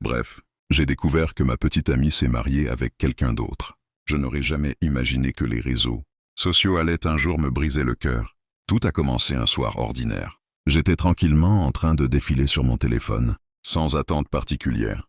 Bref, j'ai découvert que ma petite amie s'est mariée avec quelqu'un d'autre. Je n'aurais jamais imaginé que les réseaux sociaux allaient un jour me briser le cœur. Tout a commencé un soir ordinaire. J'étais tranquillement en train de défiler sur mon téléphone, sans attente particulière,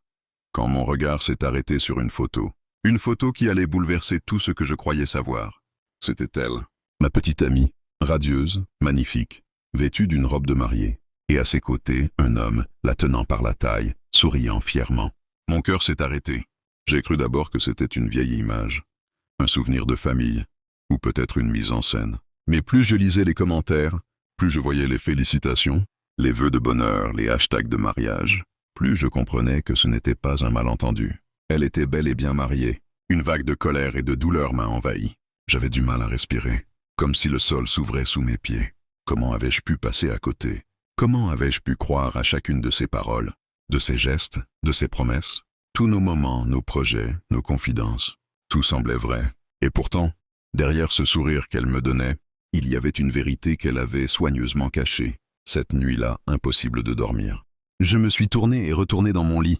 quand mon regard s'est arrêté sur une photo. Une photo qui allait bouleverser tout ce que je croyais savoir. C'était elle, ma petite amie, radieuse, magnifique, vêtue d'une robe de mariée, et à ses côtés, un homme, la tenant par la taille, souriant fièrement. Mon cœur s'est arrêté. J'ai cru d'abord que c'était une vieille image, un souvenir de famille, ou peut-être une mise en scène. Mais plus je lisais les commentaires, plus je voyais les félicitations, les vœux de bonheur, les hashtags de mariage, plus je comprenais que ce n'était pas un malentendu. Elle était bel et bien mariée. Une vague de colère et de douleur m'a envahi. J'avais du mal à respirer, comme si le sol s'ouvrait sous mes pieds. Comment avais-je pu passer à côté? Comment avais-je pu croire à chacune de ses paroles, de ses gestes, de ses promesses? Tous nos moments, nos projets, nos confidences, tout semblait vrai. Et pourtant, derrière ce sourire qu'elle me donnait, il y avait une vérité qu'elle avait soigneusement cachée. Cette nuit-là, impossible de dormir. Je me suis tourné et retourné dans mon lit,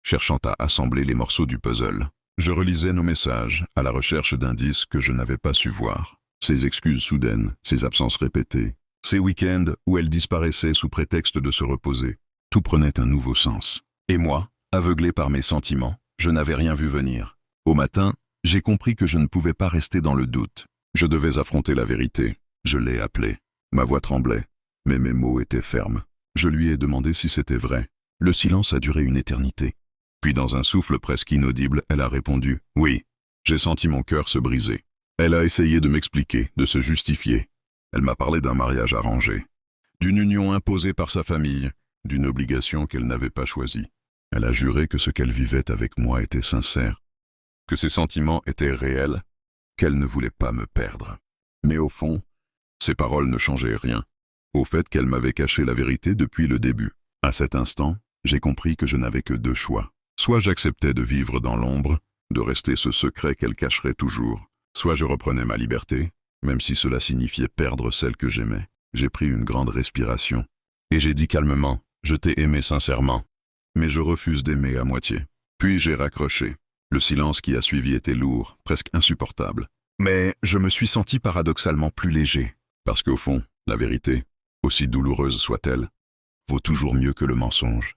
cherchant à assembler les morceaux du puzzle. Je relisais nos messages, à la recherche d'indices que je n'avais pas su voir. Ses excuses soudaines, ses absences répétées, ces week-ends où elle disparaissait sous prétexte de se reposer. Tout prenait un nouveau sens. Et moi, aveuglé par mes sentiments, je n'avais rien vu venir. Au matin, j'ai compris que je ne pouvais pas rester dans le doute. Je devais affronter la vérité. Je l'ai appelée. Ma voix tremblait, mais mes mots étaient fermes. Je lui ai demandé si c'était vrai. Le silence a duré une éternité. Puis dans un souffle presque inaudible, elle a répondu « Oui ». J'ai senti mon cœur se briser. Elle a essayé de m'expliquer, de se justifier. Elle m'a parlé d'un mariage arrangé, d'une union imposée par sa famille, d'une obligation qu'elle n'avait pas choisie. Elle a juré que ce qu'elle vivait avec moi était sincère, que ses sentiments étaient réels, qu'elle ne voulait pas me perdre. Mais au fond, ses paroles ne changeaient rien, au fait qu'elle m'avait caché la vérité depuis le début. À cet instant, j'ai compris que je n'avais que deux choix. Soit j'acceptais de vivre dans l'ombre, de rester ce secret qu'elle cacherait toujours, soit je reprenais ma liberté, même si cela signifiait perdre celle que j'aimais. J'ai pris une grande respiration, et j'ai dit calmement « Je t'ai aimé sincèrement, mais je refuse d'aimer à moitié ». Puis j'ai raccroché. Le silence qui a suivi était lourd, presque insupportable. Mais je me suis senti paradoxalement plus léger, parce qu'au fond, la vérité, aussi douloureuse soit-elle, vaut toujours mieux que le mensonge.